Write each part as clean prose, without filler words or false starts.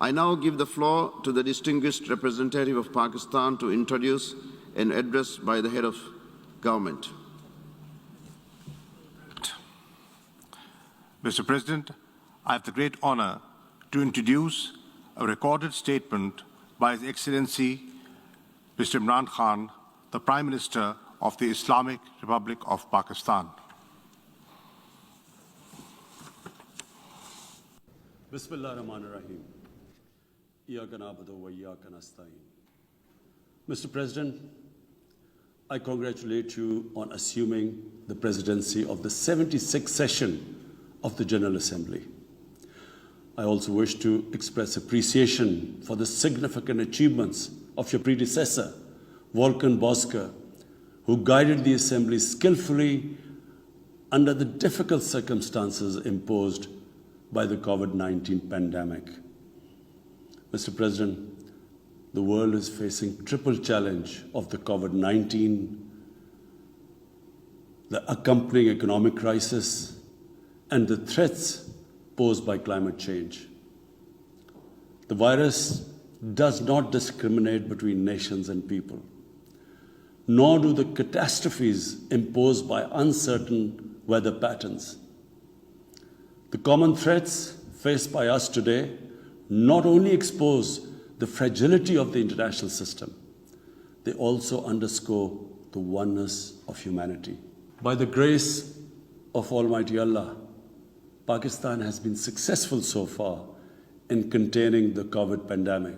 I now give the floor to the distinguished representative of Pakistan to introduce an address by the head of government. Mr. President, I have the great honor to introduce a recorded statement by His Excellency Mr. Imran Khan, the Prime Minister of the Islamic Republic of Pakistan. Bismillah ar-Rahman ar-Rahim. Iyaka na'budu wa iyaka nasta'in. Mr. President, I congratulate you on assuming the presidency of the 76th session of the General Assembly. I also wish to express appreciation for the significant achievements of your predecessor, Volkan Bozkır, who guided the Assembly skillfully under the difficult circumstances imposed by the COVID-19 pandemic. Mr. President, the world is facing triple challenge of the COVID-19, the accompanying economic crisis, and the threats posed by climate change. The virus does not discriminate between nations and people, nor do the catastrophes imposed by uncertain weather patterns. The common threats faced by us today not only expose the fragility of the international system, they also underscore the oneness of humanity. By the grace of Almighty Allah, Pakistan has been successful so far in containing the COVID pandemic.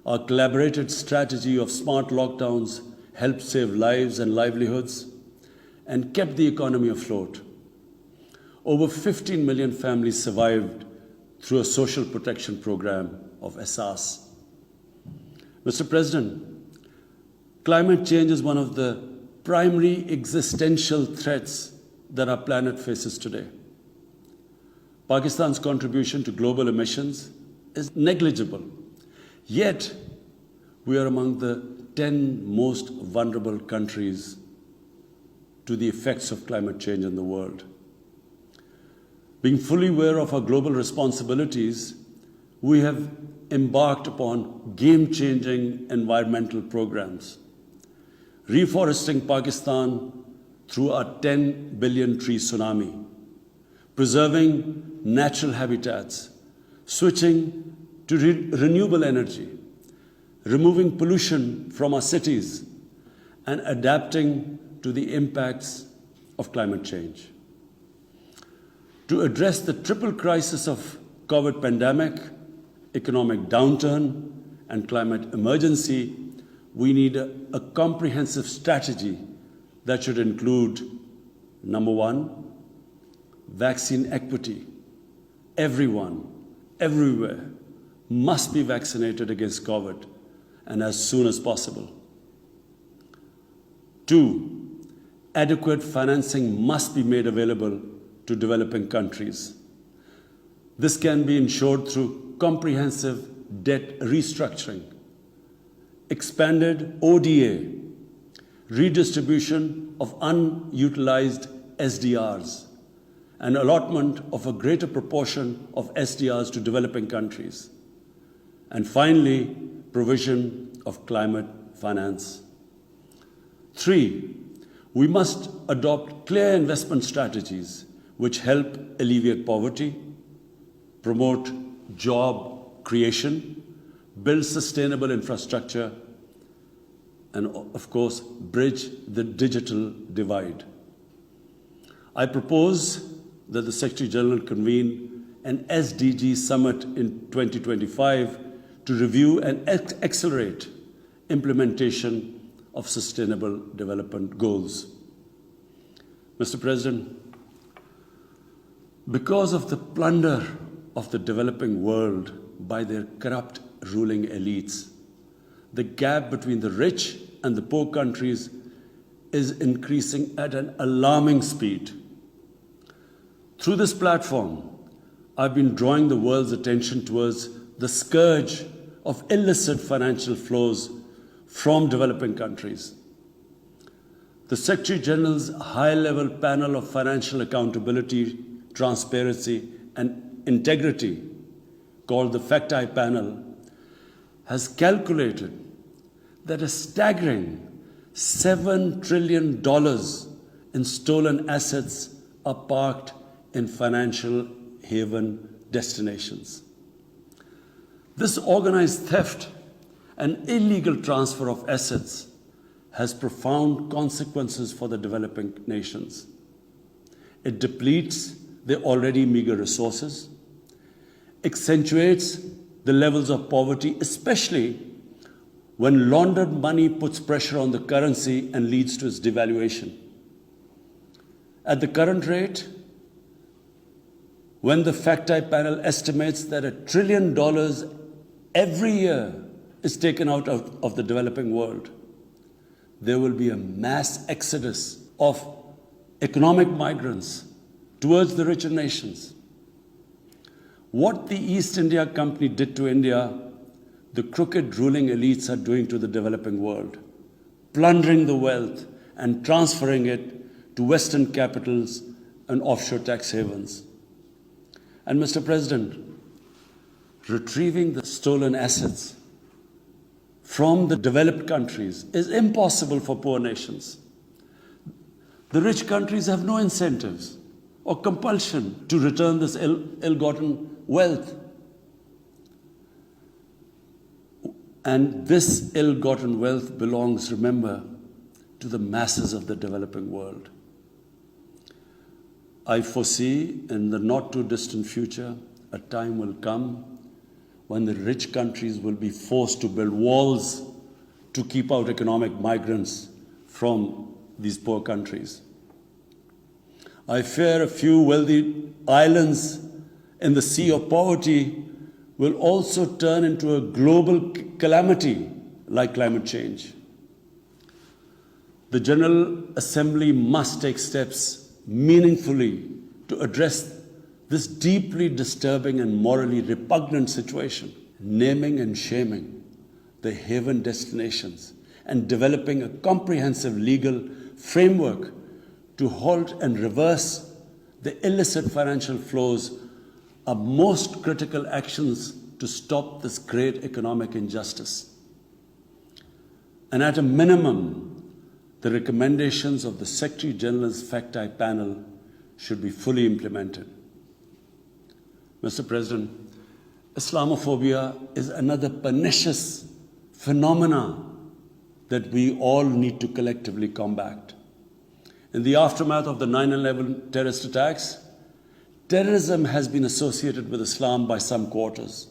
Our collaborated strategy of smart lockdowns helped save lives and livelihoods and kept the economy afloat. Over 15 million families survived through a social protection program of Asas. Mr. President, climate change is one of the primary existential threats that our planet faces today. Pakistan's contribution to global emissions is negligible, yet we are among the 10 most vulnerable countries to the effects of climate change in the world. Being fully aware of our global responsibilities, we have embarked upon game-changing environmental programs, reforesting Pakistan through our 10 billion tree tsunami, preserving natural habitats, switching to renewable energy, removing pollution from our cities, and adapting to the impacts of climate change. To address the triple crisis of COVID pandemic, economic downturn, and climate emergency, we need a comprehensive strategy that should include, number one, vaccine equity. Everyone, everywhere, must be vaccinated against COVID, and as soon as possible. Two, adequate financing must be made available to developing countries. This can be ensured through comprehensive debt restructuring, expanded ODA, redistribution of unutilized SDRs, and allotment of a greater proportion of SDRs to developing countries. And finally, provision of climate finance. Three, we must adopt clear investment strategies which help alleviate poverty, promote job creation, build sustainable infrastructure, and of course, bridge the digital divide. I propose that the Secretary General convene an SDG summit in 2025 to review and accelerate implementation of sustainable development goals. Mr. President, because of the plunder of the developing world by their corrupt ruling elites, the gap between the rich and the poor countries is increasing at an alarming speed. Through this platform, I've been drawing the world's attention towards the scourge of illicit financial flows from developing countries. The Secretary General's high-level panel of financial accountability, transparency, and integrity called the Facti Panel, has calculated that a staggering $7 trillion in stolen assets are parked in financial haven destinations. This organized theft and illegal transfer of assets has profound consequences for the developing nations. It depletes their already meager resources, accentuates the levels of poverty, especially when laundered money puts pressure on the currency and leads to its devaluation. At the current rate, when the Facti Panel estimates that $1 trillion every year is taken out of the developing world, there will be a mass exodus of economic migrants towards the richer nations. What the East India Company did to India, the crooked ruling elites are doing to the developing world, plundering the wealth and transferring it to Western capitals and offshore tax havens. And Mr. President, retrieving the stolen assets from the developed countries is impossible for poor nations. The rich countries have no incentives or compulsion to return this ill-gotten wealth. And this ill-gotten wealth belongs, remember, to the masses of the developing world. I foresee in the not-too-distant future, a time will come when the rich countries will be forced to build walls to keep out economic migrants from these poor countries. I fear a few wealthy islands in the sea of poverty will also turn into a global calamity like climate change. The General Assembly must take steps meaningfully to address this deeply disturbing and morally repugnant situation, naming and shaming the haven destinations and developing a comprehensive legal framework to halt and reverse the illicit financial flows are most critical actions to stop this great economic injustice. And at a minimum, the recommendations of the Secretary General's Facti Panel should be fully implemented. Mr. President, Islamophobia is another pernicious phenomenon that we all need to collectively combat. In the aftermath of the 9/11 terrorist attacks, terrorism has been associated with Islam by some quarters.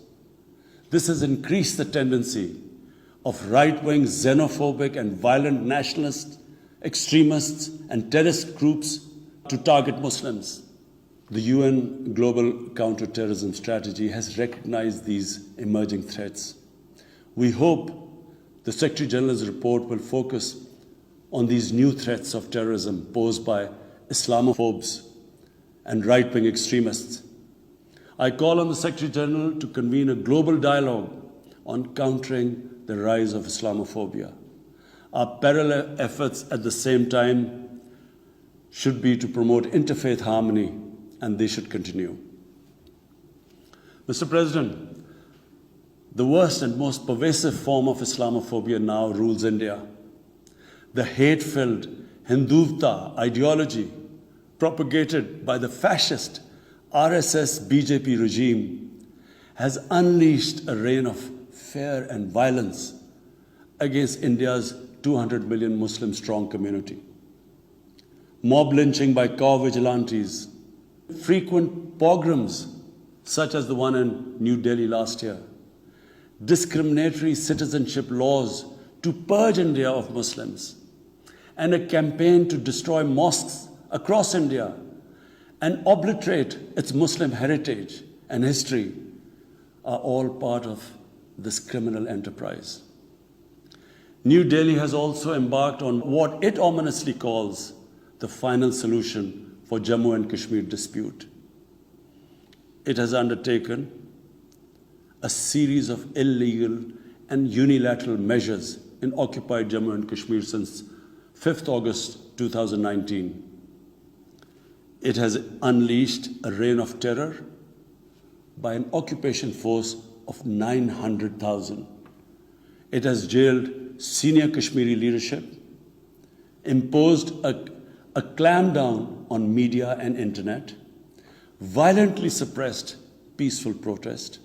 This has increased the tendency of right-wing, xenophobic and violent nationalists, extremists and terrorist groups to target Muslims. The UN Global Counterterrorism Strategy has recognized these emerging threats. We hope the Secretary General's report will focus on these new threats of terrorism posed by Islamophobes and right-wing extremists. I call on the Secretary General to convene a global dialogue on countering the rise of Islamophobia. Our parallel efforts at the same time should be to promote interfaith harmony, and they should continue. Mr. President, the worst and most pervasive form of Islamophobia now rules India. The hate-filled Hindutva ideology propagated by the fascist RSS BJP regime has unleashed a reign of fear and violence against India's 200 million Muslim strong community. Mob lynching by cow vigilantes, frequent pogroms such as the one in New Delhi last year, discriminatory citizenship laws to purge India of Muslims, and a campaign to destroy mosques across India and obliterate its Muslim heritage and history are all part of this criminal enterprise. New Delhi has also embarked on what it ominously calls the final solution for Jammu and Kashmir dispute. It has undertaken a series of illegal and unilateral measures in occupied Jammu and Kashmir since 5th August 2019. It has unleashed a reign of terror, by an occupation force of 900,000. It has jailed senior Kashmiri leadership, imposed a clampdown on media and internet, violently suppressed peaceful protest,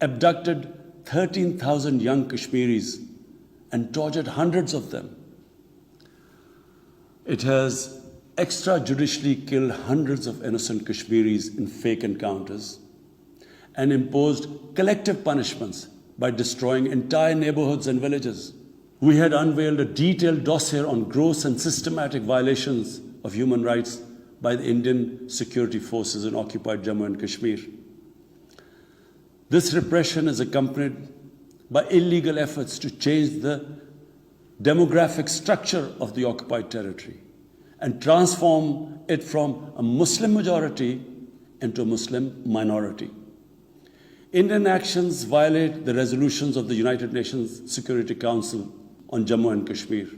abducted 13,000 young Kashmiris and tortured hundreds of them. It has extrajudicially killed hundreds of innocent Kashmiris in fake encounters and imposed collective punishments by destroying entire neighborhoods and villages. We had unveiled a detailed dossier on gross and systematic violations of human rights by the Indian security forces in occupied Jammu and Kashmir. This repression is accompanied by illegal efforts to change the demographic structure of the occupied territory and transform it from a Muslim majority into a Muslim minority. Indian actions violate the resolutions of the United Nations Security Council on Jammu and Kashmir.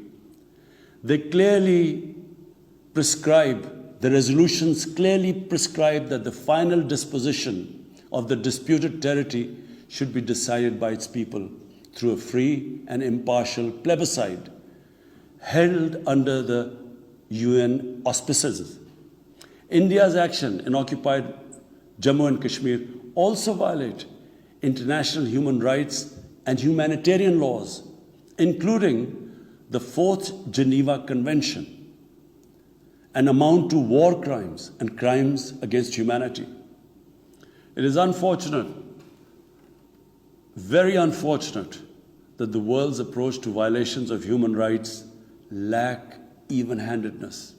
The resolutions clearly prescribe that the final disposition of the disputed territory should be decided by its people through a free and impartial plebiscite held under the UN auspices. India's action in occupied Jammu and Kashmir also violate international human rights and humanitarian laws, including the Fourth Geneva Convention, and amount to war crimes and crimes against humanity. It is unfortunate, very unfortunate, that the world's approach to violations of human rights lack even-handedness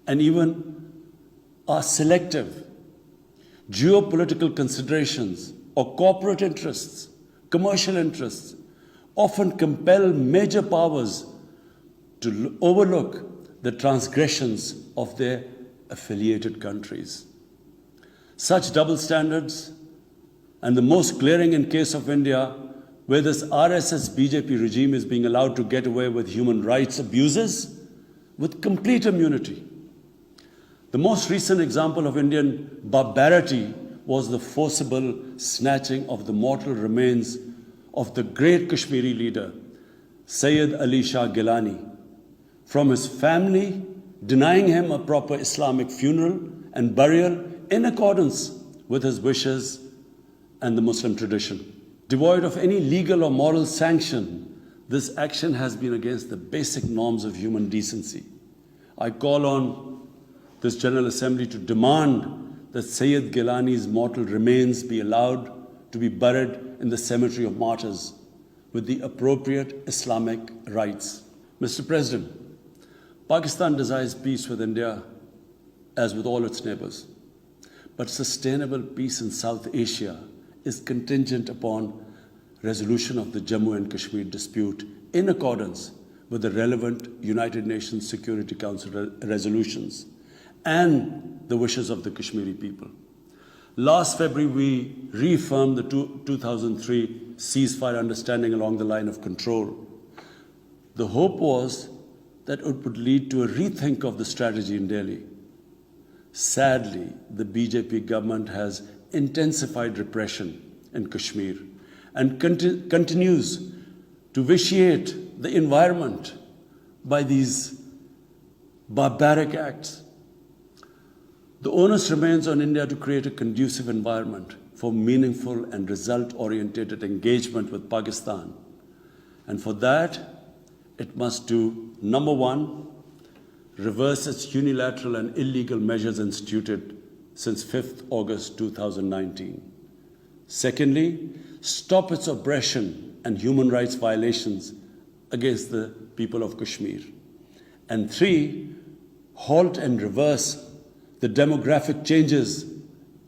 and even are selective. Geopolitical considerations or corporate interests, commercial interests, often compel major powers to overlook the transgressions of their affiliated countries. Such double standards, and the most glaring in case of India, where this RSS-BJP regime is being allowed to get away with human rights abuses with complete immunity. The most recent example of Indian barbarity was the forcible snatching of the mortal remains of the great Kashmiri leader, Sayyid Ali Shah Gilani, from his family, denying him a proper Islamic funeral and burial in accordance with his wishes and the Muslim tradition. Devoid of any legal or moral sanction, this action has been against the basic norms of human decency. I call on this General Assembly to demand that Sayyid Gilani's mortal remains be allowed to be buried in the cemetery of martyrs with the appropriate Islamic rites. Mr. President, Pakistan desires peace with India as with all its neighbors. But sustainable peace in South Asia is contingent upon resolution of the Jammu and Kashmir dispute in accordance with the relevant United Nations Security Council resolutions and the wishes of the Kashmiri people. Last February, we reaffirmed the 2003 ceasefire understanding along the line of control. The hope was that it would lead to a rethink of the strategy in Delhi. Sadly, the BJP government has intensified repression in Kashmir and continues to vitiate the environment by these barbaric acts. The onus remains on India to create a conducive environment for meaningful and result-oriented engagement with Pakistan. And for that, it must do, number one, reverse its unilateral and illegal measures instituted since 5th August 2019. Secondly, stop its oppression and human rights violations against the people of Kashmir. And three, halt and reverse the demographic changes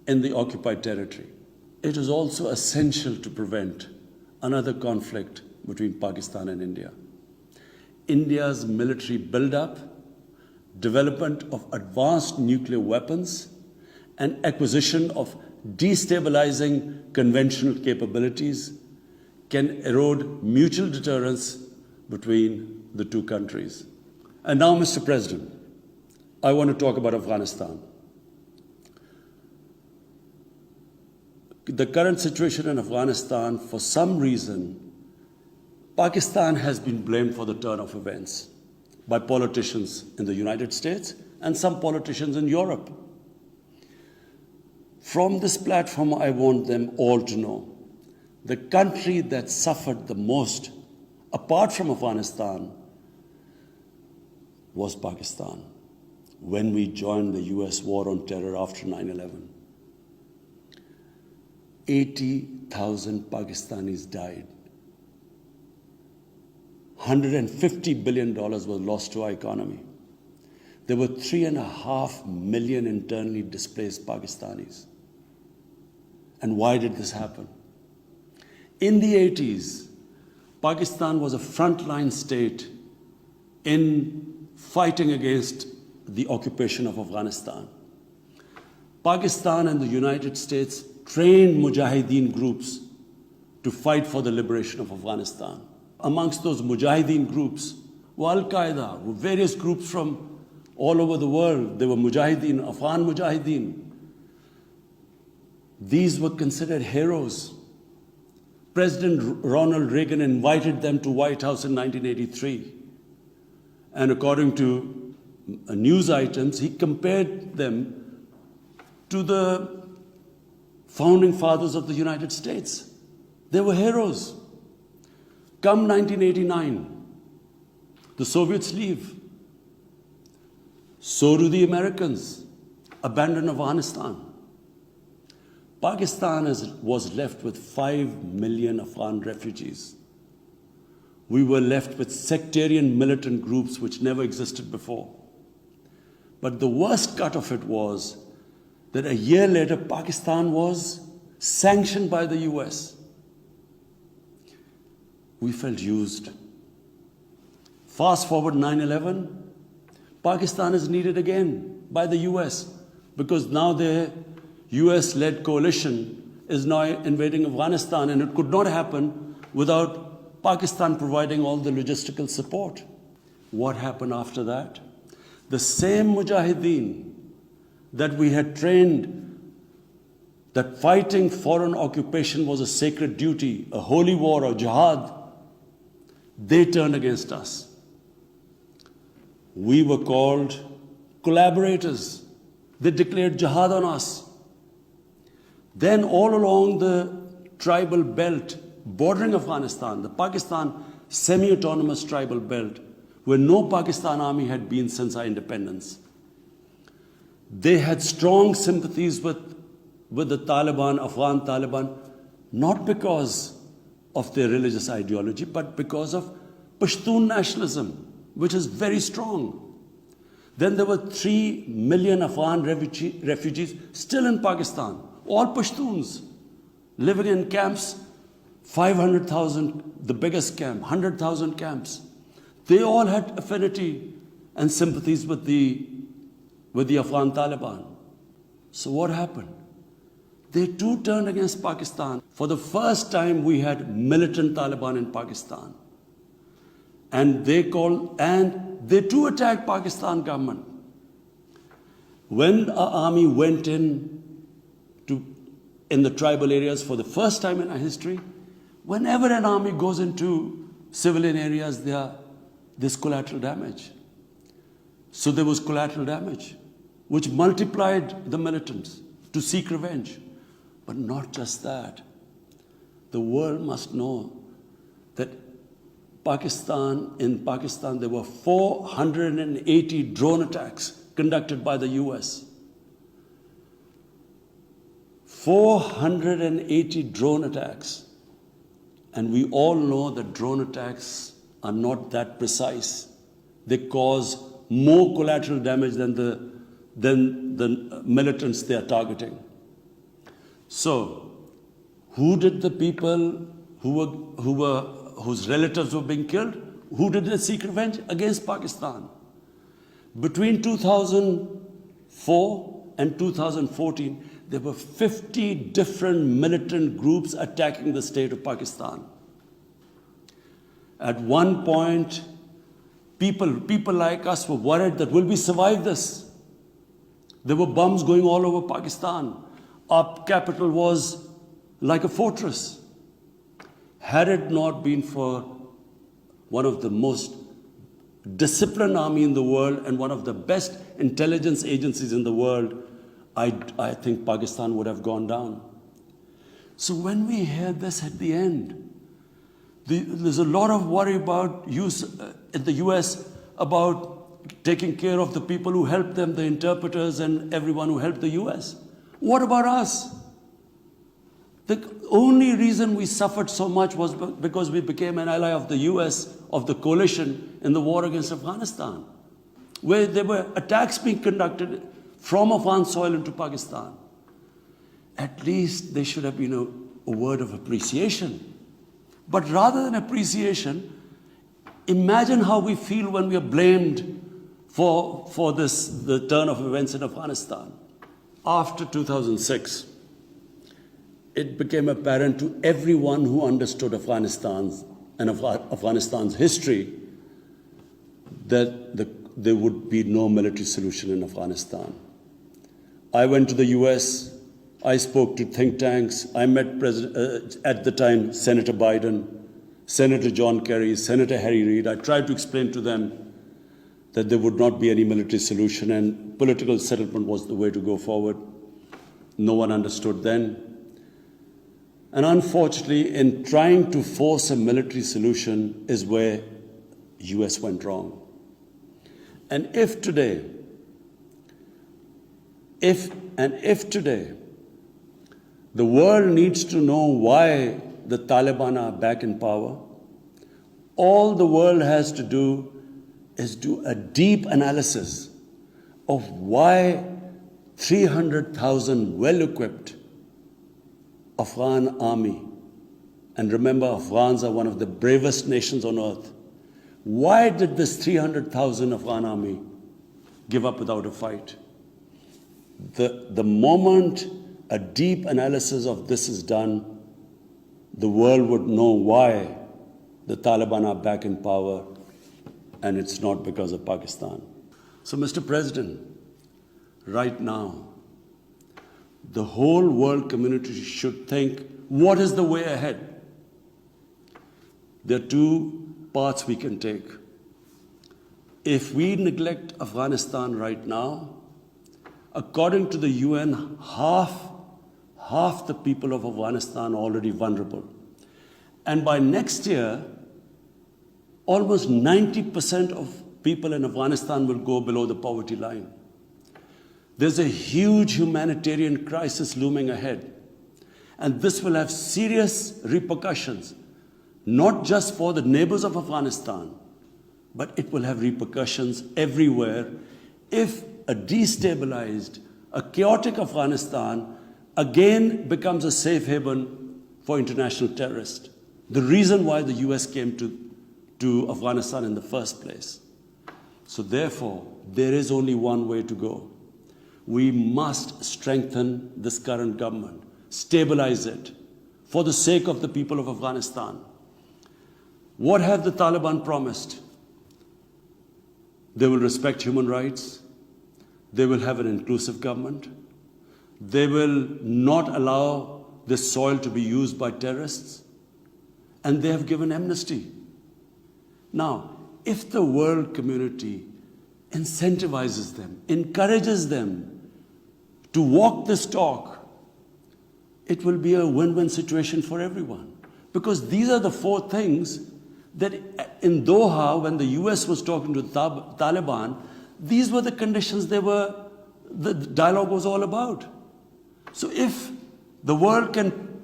in the occupied territory. It is also essential to prevent another conflict between Pakistan and India. India's military buildup, development of advanced nuclear weapons, and acquisition of destabilizing conventional capabilities can erode mutual deterrence between the two countries. And now, Mr. President, I want to talk about Afghanistan. the current situation in Afghanistan, for some reason, Pakistan has been blamed for the turn of events by politicians in the United States and some politicians in Europe. From this platform, I want them all to know the country that suffered the most, apart from Afghanistan, was Pakistan when we joined the US war on terror after 9/11. 80,000 Pakistanis died. $150 billion was lost to our economy. There were 3.5 million internally displaced Pakistanis. And why did this happen? In the 80s, Pakistan was a frontline state in fighting against the occupation of Afghanistan. Pakistan and the United States trained mujahideen groups to fight for the liberation of Afghanistan. Amongst those mujahideen groups were Al-Qaeda, were various groups from all over the world. They were mujahideen, Afghan mujahideen. These were considered heroes. President Ronald Reagan invited them to White House in 1983. And according to news items, he compared them to the founding fathers of the United States. They were heroes. Come 1989, the Soviets leave. So do the Americans, abandon Afghanistan. Pakistan was left with 5 million Afghan refugees. We were left with sectarian militant groups which never existed before. But the worst cut of it was that a year later, Pakistan was sanctioned by the US. We felt used. Fast forward 9/11, Pakistan is needed again by the US because now their US-led coalition is now invading Afghanistan, and it could not happen without Pakistan providing all the logistical support. What happened after that? The same mujahideen that we had trained that fighting foreign occupation was a sacred duty, a holy war or jihad, they turned against us. We were called collaborators. They declared jihad on us. Then all along the tribal belt bordering Afghanistan, the Pakistan semi-autonomous tribal belt, where no Pakistan army had been since our independence, they had strong sympathies with the Taliban, Afghan Taliban, not because of their religious ideology, but because of Pashtun nationalism, which is very strong. Then there were 3 million Afghan refugees still in Pakistan, all Pashtuns, living in camps, 500,000, the biggest camp, 100,000 camps. They all had affinity and sympathies with the Afghan Taliban. So what happened? They too turned against Pakistan. For the first time, we had militant Taliban in Pakistan. And they too attacked Pakistan government. When our army went in the tribal areas for the first time in our history, whenever an army goes into civilian areas, there's collateral damage. So there was collateral damage, which multiplied the militants to seek revenge. But not just that. The world must know that in Pakistan, there were 480 drone attacks conducted by the US. 480 drone attacks. And we all know that drone attacks are not that precise. They cause more collateral damage than the militants they are targeting. So, who did the people whose relatives were being killed? Who did they seek revenge? Against Pakistan. Between 2004 and 2014, there were 50 different militant groups attacking the state of Pakistan. At one point, people like us were worried that will we survive this? There were bombs going all over Pakistan. Our capital was like a fortress. Had it not been for one of the most disciplined army in the world and one of the best intelligence agencies in the world, I think Pakistan would have gone down. So when we hear this at the end, there's a lot of worry about in the US about taking care of the people who helped them, the interpreters and everyone who helped the US. What about us? The only reason we suffered so much was because we became an ally of the US, of the coalition in the war against Afghanistan, where there were attacks being conducted from Afghan soil into Pakistan. At least there should have been a word of appreciation. But rather than appreciation, imagine how we feel when we are blamed for the turn of events in Afghanistan. After 2006, it became apparent to everyone who understood Afghanistan's history that there would be no military solution in Afghanistan. I went to the US, I spoke to think tanks, I met at the time Senator Biden, Senator John Kerry, Senator Harry Reid. I tried to explain to them that there would not be any military solution and political settlement was the way to go forward. No one understood then. And unfortunately, in trying to force a military solution is where US went wrong. And if today, the world needs to know why the Taliban are back in power, all the world has to do is do a deep analysis of why 300,000 well-equipped Afghan army, and remember, Afghans are one of the bravest nations on earth. Why did this 300,000 Afghan army give up without a fight? The moment a deep analysis of this is done, the world would know why the Taliban are back in power, and it's not because of Pakistan. So, Mr. President, right now, the whole world community should think, what is the way ahead? There are two paths we can take. If we neglect Afghanistan right now, according to the UN, half the people of Afghanistan are already vulnerable. And by next year, almost 90% of people in Afghanistan will go below the poverty line. There's a huge humanitarian crisis looming ahead. And this will have serious repercussions, not just for the neighbors of Afghanistan, but it will have repercussions everywhere if a destabilized, a chaotic Afghanistan again becomes a safe haven for international terrorists. The reason why the US came to Afghanistan in the first place. So therefore, there is only one way to go. We must strengthen this current government, stabilize it, for the sake of the people of Afghanistan. What have the Taliban promised? They will respect human rights. They will have an inclusive government. They will not allow this soil to be used by terrorists. And they have given amnesty. Now, if the world community incentivizes them, encourages them to walk this talk, it will be a win-win situation for everyone. Because these are the four things that in Doha, when the US was talking to the Taliban, these were the conditions the dialogue was all about. So if the world can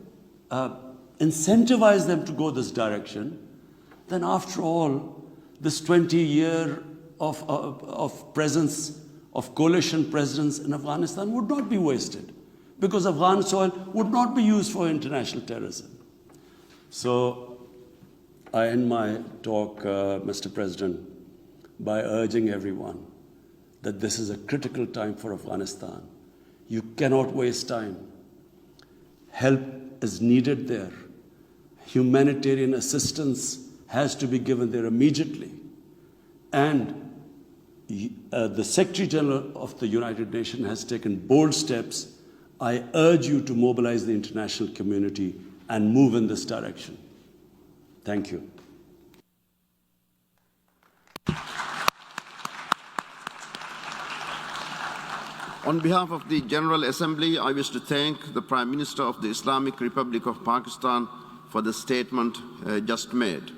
incentivize them to go this direction, then after all, this 20-year of presence, of coalition presence in Afghanistan would not be wasted, because Afghan soil would not be used for international terrorism. So I end my talk, Mr. President, by urging everyone that this is a critical time for Afghanistan. You cannot waste time. Help is needed there. Humanitarian assistance has to be given there immediately. And the Secretary General of the United Nations has taken bold steps I urge you to mobilize the international community and move in this direction. Thank you. On behalf of the General Assembly, I wish to thank the Prime Minister of the Islamic Republic of Pakistan for the statement just made.